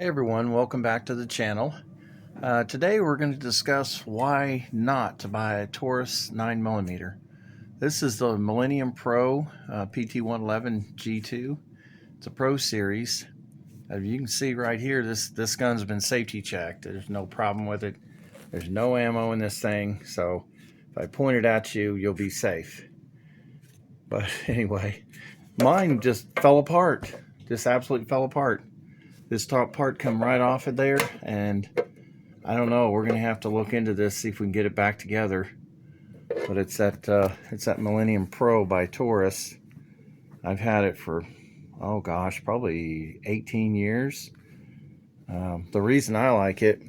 Hey everyone, welcome back to the channel. Today we're going to discuss why not to buy a Taurus 9mm. This is the Millennium Pro PT111 G2. It's a Pro Series. As you can see right here, this gun's been safety checked. There's no problem with it. There's no ammo in this thing, so if I point it at you, you'll be safe. But anyway, mine just fell apart. Just absolutely fell apart. This top part come right off of there, and I don't know. We're gonna have to look into this, see if we can get it back together. But it's that Millennium Pro by Taurus. I've had it for, oh gosh, probably 18 years. The reason I like it,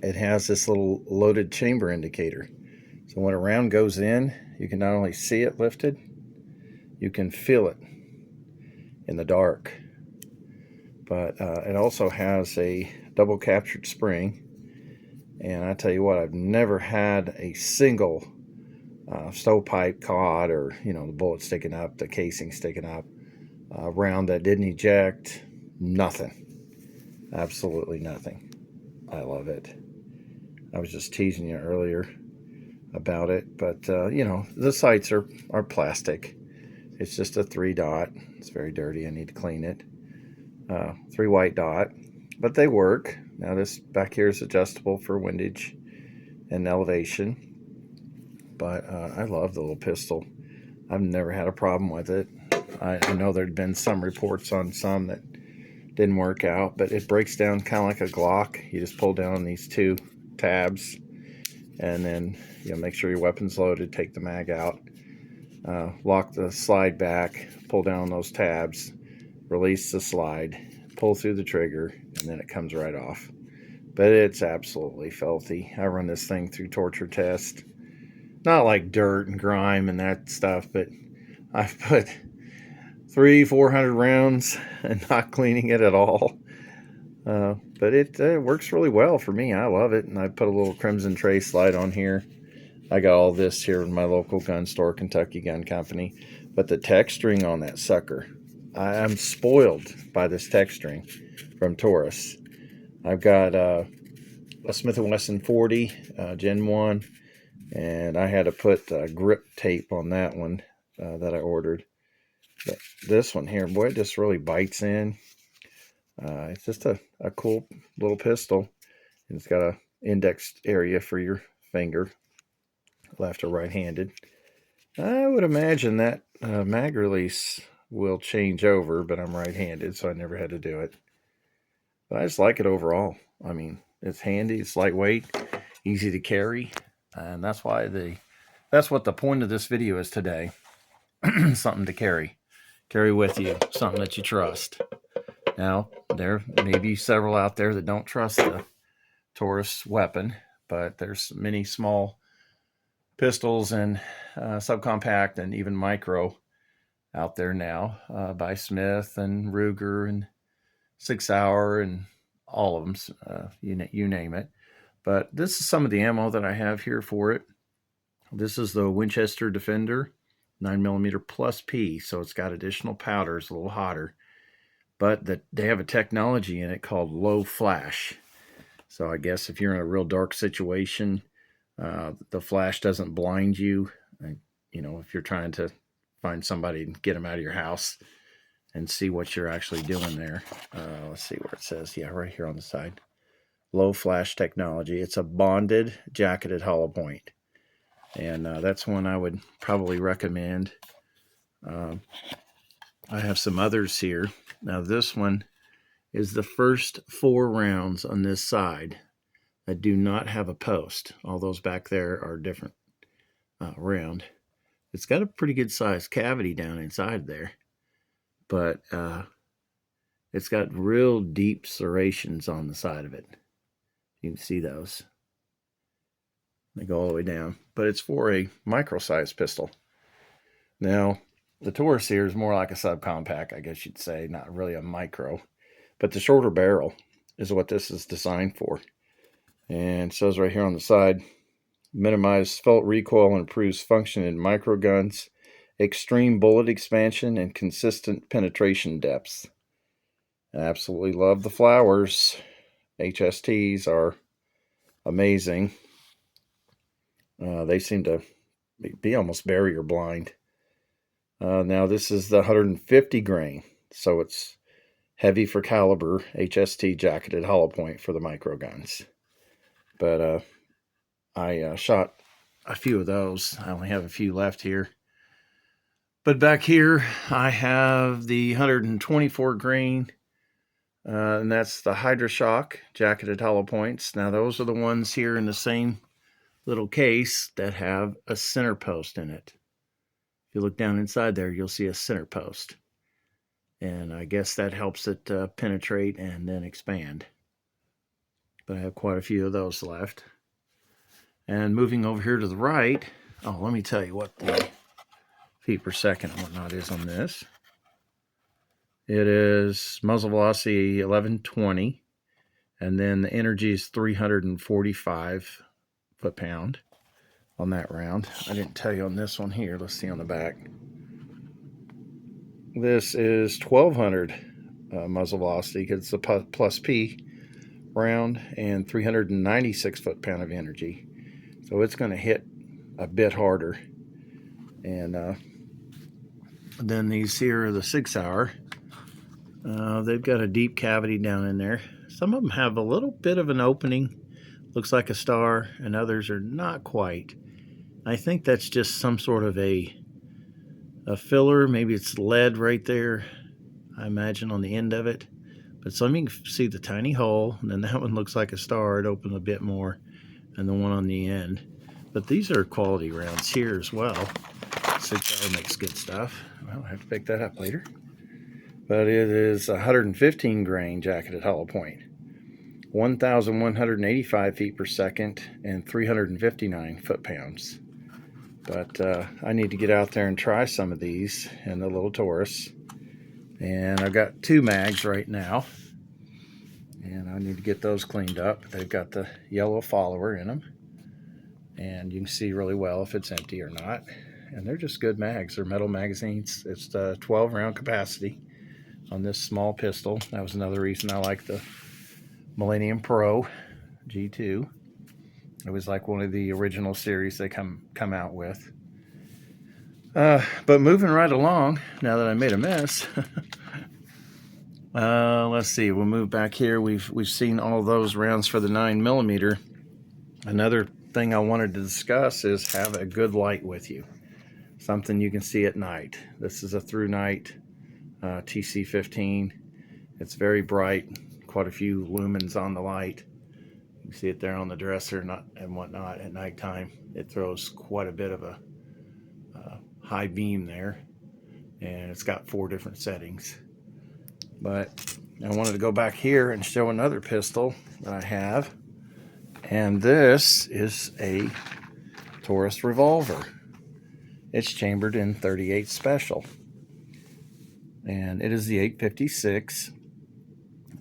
it has this little loaded chamber indicator. So when a round goes in, you can not only see it lifted, you can feel it in the dark. But it also has a double captured spring. And I tell you what, I've never had a single stovepipe caught, or the bullet sticking up, the casing sticking up, round that didn't eject. Nothing. Absolutely nothing. I love it. I was just teasing you earlier about it, but the sights are plastic. It's just a 3-dot. It's very dirty. I need to clean it. 3 white dot, but they work. Now this back here is adjustable for windage and elevation, but I love the little pistol. I've never had a problem with it. I know there'd been some reports on some that didn't work out, but it breaks down kind of like a Glock. You just pull down these 2 tabs, and then make sure your weapon's loaded, take the mag out, lock the slide back, pull down those tabs, release the slide, pull through the trigger, and then it comes right off. But it's absolutely filthy. I run this thing through torture test. Not like dirt and grime and that stuff, but I've put 300-400 rounds and not cleaning it at all. But it works really well for me. I love it. And I put a little Crimson Trace light on here. I got all this here in my local gun store, Kentucky Gun Company. But the texturing on that sucker, I'm spoiled by this texturing from Taurus. I've got a Smith & Wesson 40 Gen 1, and I had to put grip tape on that one that I ordered. But this one here, boy, it just really bites in. It's just a cool little pistol. And it's got a indexed area for your finger, left or right-handed. I would imagine that mag release will change over, but I'm right-handed, so I never had to do it. But I just like it overall. I mean, it's handy, it's lightweight, easy to carry, and that's what the point of this video is today. Something to carry with you, something that you trust. Now, there may be several out there that don't trust the Taurus weapon, but there's many small pistols and subcompact and even micro out there now by Smith and Ruger and 6 Hour and all of them, you name it. But this is some of the ammo that I have here for it. This is the Winchester Defender 9mm plus P, so it's got additional powders, a little hotter. But they have a technology in it called low flash. So I guess if you're in a real dark situation, the flash doesn't blind you. If you're trying to find somebody and get them out of your house and see what you're actually doing there. Let's see where it says. Yeah, right here on the side. Low flash technology. It's a bonded, jacketed hollow point. And that's one I would probably recommend. I have some others here. Now this one is the first 4 rounds on this side that do not have a post. All those back there are different round. It's got a pretty good sized cavity down inside there, but it's got real deep serrations on the side of it. You can see those. They go all the way down, but it's for a micro-sized pistol. Now, the Taurus here is more like a subcompact, I guess you'd say, not really a micro, but the shorter barrel is what this is designed for. And it says right here on the side, minimize felt recoil and improves function in micro guns, extreme bullet expansion, and consistent penetration depths. I absolutely love the flowers. HSTs are amazing. They seem to be almost barrier blind. Now this is the 150 grain, so it's heavy for caliber HST jacketed hollow point for the micro guns. But I shot a few of those. I only have a few left here. But back here, I have the 124 grain, and that's the Hydra-Shock jacketed hollow points. Now those are the ones here in the same little case that have a center post in it. If you look down inside there, you'll see a center post. And I guess that helps it penetrate and then expand. But I have quite a few of those left. And moving over here to the right, oh, let me tell you what the feet per second and whatnot is on this. It is muzzle velocity 1120, and then the energy is 345 foot-pound on that round. I didn't tell you on this one here. Let's see on the back. This is 1200 muzzle velocity because it's a plus P round and 396 foot-pound of energy. So it's going to hit a bit harder. And then these here are the 6 hour. They've got a deep cavity down in there. Some of them have a little bit of an opening, looks like a star, and others are not quite. I think that's just some sort of a filler. Maybe it's lead right there, I imagine, on the end of it. But some you can see the tiny hole, and then that one looks like a star. It opened a bit more, and the one on the end. But these are quality rounds here as well. 6 hour makes good stuff. Well, I have to pick that up later. But it is 115 grain jacketed hollow point, 1,185 feet per second, and 359 foot-pounds. But I need to get out there and try some of these in the little Taurus. And I've got 2 mags right now. And I need to get those cleaned up. They've got the yellow follower in them. And you can see really well if it's empty or not. And they're just good mags. They're metal magazines. It's the 12 round capacity on this small pistol. That was another reason I like the Millennium Pro G2. It was like one of the original series they come out with. But moving right along, now that I made a mess, let's see. We'll move back here. We've seen all those rounds for the 9mm. Another thing I wanted to discuss is have a good light with you, something you can see at night. This is a through night TC15. It's very bright, quite a few lumens on the light. You can see it there on the dresser and whatnot at nighttime. It throws quite a bit of a high beam there, and it's got 4 different settings. But I wanted to go back here and show another pistol that I have, and this is a Taurus revolver. It's chambered in 38 special, and it is the 856.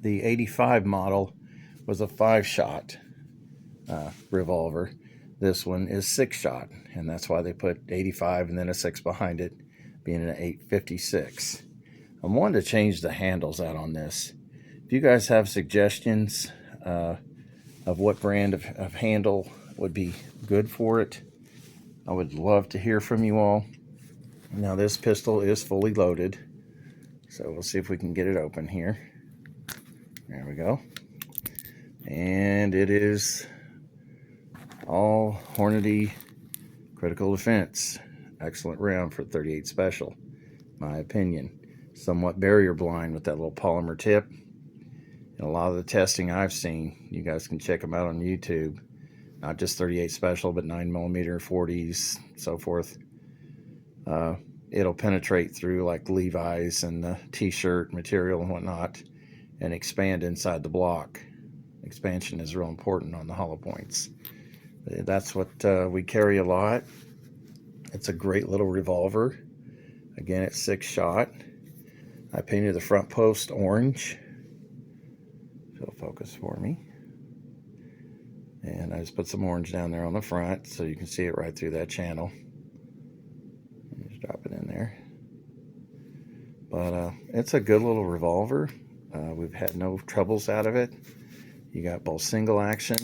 The 85 model was a 5-shot revolver. This one is 6-shot, and that's why they put 85 and then a 6 behind it, being an 856. I'm wanting to change the handles out on this. If you guys have suggestions of what brand of handle would be good for it, I would love to hear from you all. Now this pistol is fully loaded, so we'll see if we can get it open here. There we go. And it is all Hornady critical defense. Excellent round for 38 special, my opinion. Somewhat barrier blind with that little polymer tip. And a lot of the testing I've seen, you guys can check them out on YouTube. Not just 38 special, but 9mm, 40s, so forth. It'll penetrate through like Levi's and the t-shirt material and whatnot, and expand inside the block. Expansion is real important on the hollow points. That's what we carry a lot. It's a great little revolver. Again, it's 6-shot. I painted the front post orange. If it'll focus for me. And I just put some orange down there on the front so you can see it right through that channel. Just drop it in there. But it's a good little revolver we've had no troubles out of it. You got both single action,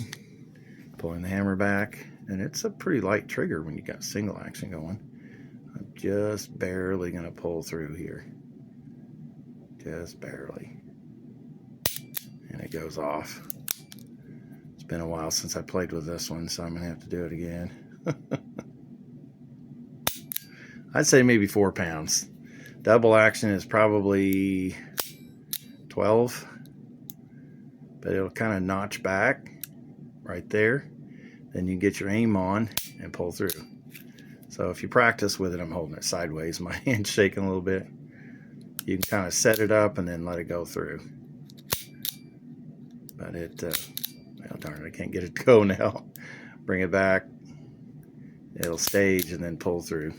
pulling the hammer back, and it's a pretty light trigger when you got single action going. I'm just barely going to pull through here. Just barely. And it goes off. It's been a while since I played with this one, so I'm going to have to do it again. I'd say maybe 4 pounds. Double action is probably 12, but it'll kind of notch back right there. Then you get your aim on and pull through. So if you practice with it, I'm holding it sideways. My hand's shaking a little bit. You can kind of set it up and then let it go through. But well, darn it, I can't get it to go now. Bring it back. It'll stage and then pull through.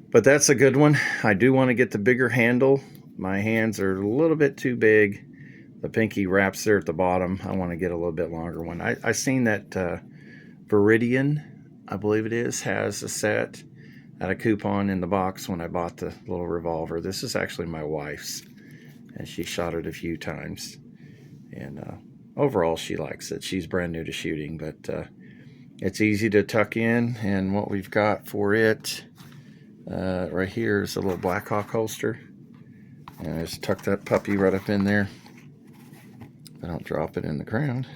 But that's a good one. I do want to get the bigger handle. My hands are a little bit too big. The pinky wraps there at the bottom. I want to get a little bit longer one. I seen that Viridian, I believe it is, has a set at a coupon in the box when I bought the little revolver. This is actually my wife's, and she shot it a few times. And overall, she likes it. She's brand new to shooting, but it's easy to tuck in. And what we've got for it right here is a little Blackhawk holster. And I just tuck that puppy right up in there. I don't drop it in the ground.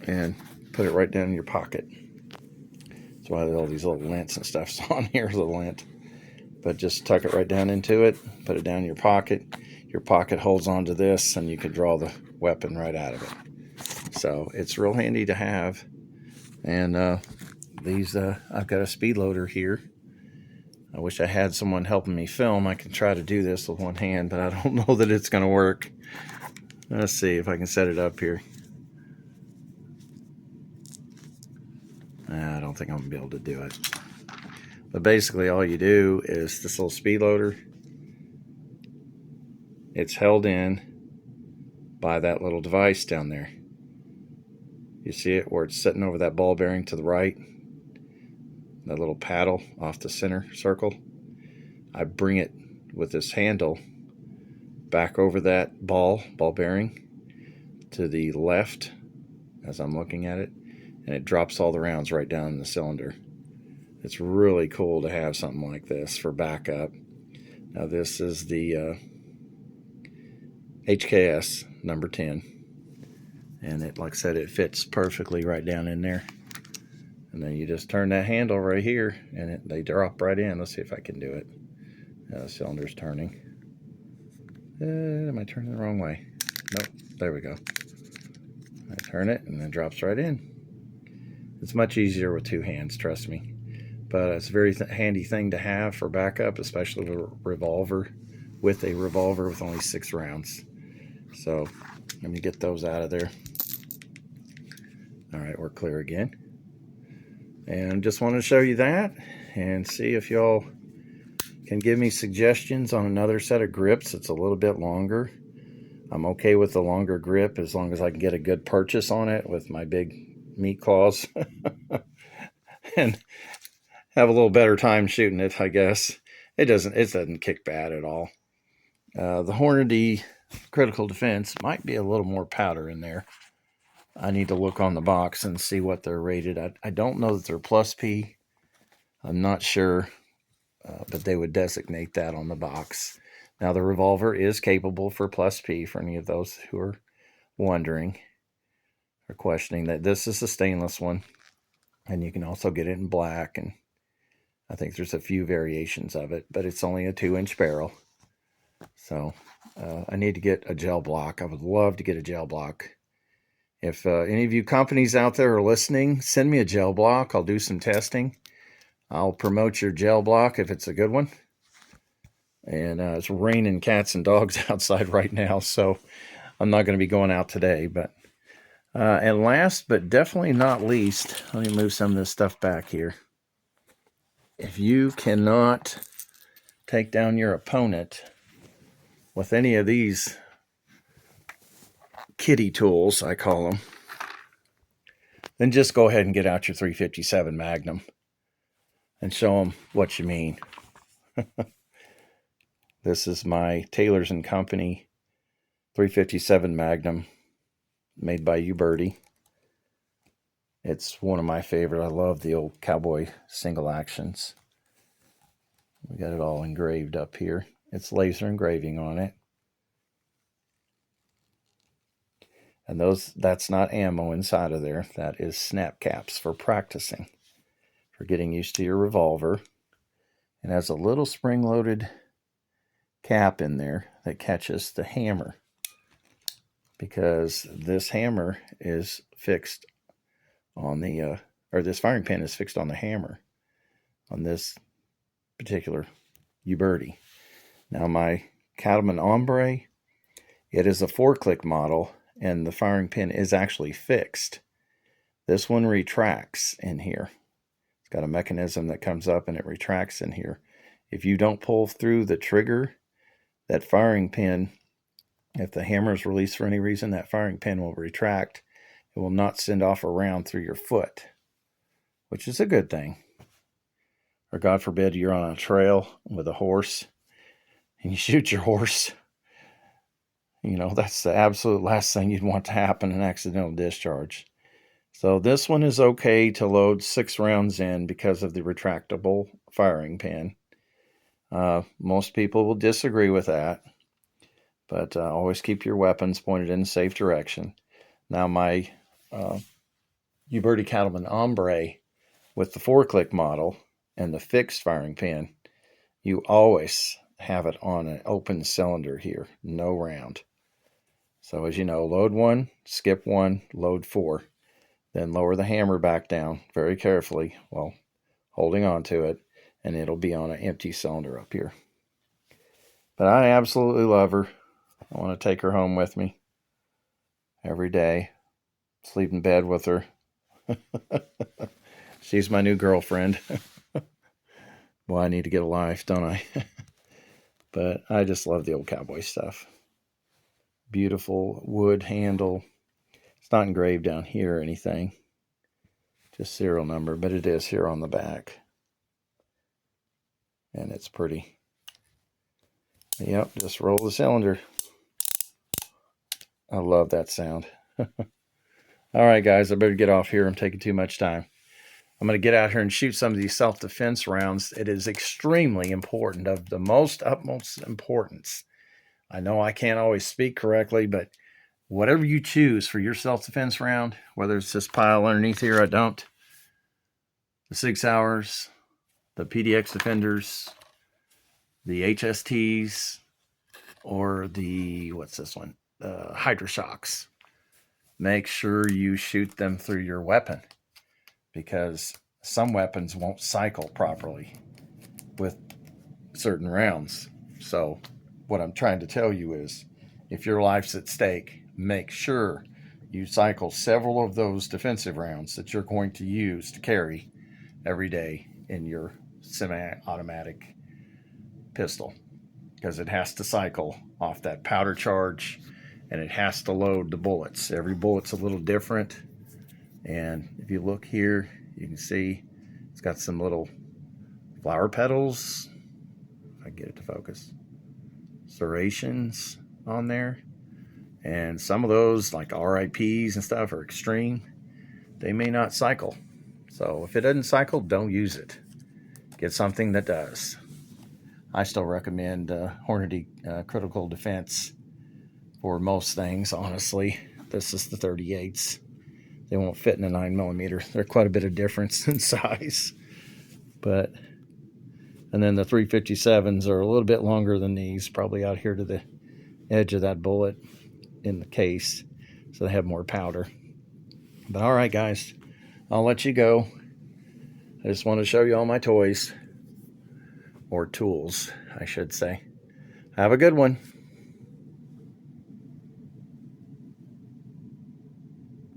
And put it right down in your pocket. That's why all these little lints and stuff's on here, little lint. But just tuck it right down into it, put it down in your pocket. Your pocket holds onto this, and you can draw the weapon right out of it. So it's real handy to have. And I've got a speed loader here. I wish I had someone helping me film. I can try to do this with one hand, but I don't know that it's going to work. Let's see if I can set it up here. I don't think I'm going to be able to do it. But basically all you do is this little speed loader. It's held in by that little device down there. You see it where it's sitting over that ball bearing to the right? That little paddle off the center circle. I bring it with this handle back over that ball bearing to the left as I'm looking at it, and it drops all the rounds right down in the cylinder. It's really cool to have something like this for backup. Now this is the HKS number 10, and it, like I said, it fits perfectly right down in there. And then you just turn that handle right here, and they drop right in. Let's see if I can do it. The cylinder's turning. Am I turning the wrong way? Nope. There we go. I turn it, and it drops right in. It's much easier with 2 hands, trust me. But it's a very handy thing to have for backup, especially with a revolver with only 6 rounds. So let me get those out of there. All right, we're clear again. And just wanted to show you that and see if y'all can give me suggestions on another set of grips that's a little bit longer. I'm okay with the longer grip as long as I can get a good purchase on it with my big meat claws and have a little better time shooting it, I guess. It doesn't kick bad at all. The Hornady Critical Defense might be a little more powder in there. I need to look on the box and see what they're rated. I don't know that they're plus P. I'm not sure, but they would designate that on the box. Now, the revolver is capable for plus P for any of those who are wondering or questioning that. This is a stainless one, and you can also get it in black, and I think there's a few variations of it, but it's only a 2-inch barrel. So I need to get a gel block. I would love to get a gel block. If any of you companies out there are listening, send me a gel block. I'll do some testing. I'll promote your gel block if it's a good one. And it's raining cats and dogs outside right now, so I'm not going to be going out today. But and last but definitely not least, let me move some of this stuff back here. If you cannot take down your opponent with any of these kiddie tools, I call them, then just go ahead and get out your 357 Magnum and show them what you mean. This is my Taylor's & Company 357 Magnum, made by Uberti. It's one of my favorite. I love the old cowboy single actions. We got it all engraved up here. It's laser engraving on it. And that's not ammo inside of there. That is snap caps for practicing, for getting used to your revolver. It has a little spring-loaded cap in there that catches the hammer, because this hammer is fixed on the, or this firing pin is fixed on the hammer on this particular Uberti. Now my Cattleman Ombre, it is a 4-click model, and the firing pin is actually fixed. This one retracts in here. It's got a mechanism that comes up and it retracts in here. If you don't pull through the trigger, that firing pin, if the hammer is released for any reason, that firing pin will retract. It will not send off a round through your foot, which is a good thing. Or God forbid you're on a trail with a horse and you shoot your horse. You know, that's the absolute last thing you'd want to happen, an accidental discharge. So this one is okay to load 6 rounds in because of the retractable firing pin. Most people will disagree with that, but always keep your weapons pointed in a safe direction. Now my Uberti Cattleman Ombre with the 4-click model and the fixed firing pin, you always have it on an open cylinder here, no round. So as you know, load 1, skip 1, load 4. Then lower the hammer back down very carefully while holding on to it, and it'll be on an empty cylinder up here. But I absolutely love her. I want to take her home with me every day, sleep in bed with her. She's my new girlfriend. Well, I need to get a life, don't I? But I just love the old cowboy stuff. Beautiful wood handle. It's not engraved down here or anything, just serial number, but it is here on the back. And it's pretty. Yep, just roll the cylinder. I love that sound. All right, guys, I better get off here. I'm taking too much time. I'm going to get out here and shoot some of these self-defense rounds. It is extremely important, of the utmost importance. I know I can't always speak correctly, but whatever you choose for your self-defense round, whether it's this pile underneath here, I don't, the 6 hours, the PDX Defenders, the HSTs, or the, what's this one, Hydroshocks, make sure you shoot them through your weapon, because some weapons won't cycle properly with certain rounds. So what I'm trying to tell you is, if your life's at stake, make sure you cycle several of those defensive rounds that you're going to use to carry every day in your semi-automatic pistol, because it has to cycle off that powder charge and it has to load the bullets. Every bullet's a little different, and if you look here, you can see it's got some little flower petals, if I get it to focus, serrations on there. And some of those, like RIPs and stuff, are extreme. They may not cycle. So if it doesn't cycle, don't use it. Get something that does. I still recommend Hornady Critical Defense for most things, honestly. This is the 38s. They won't fit in a 9mm. They're quite a bit of difference in size. And then the 357s are a little bit longer than these, probably out here to the edge of that bullet in the case, so they have more powder. But all right, guys, I'll let you go. I just want to show you all my toys, or tools, I should say. Have a good one.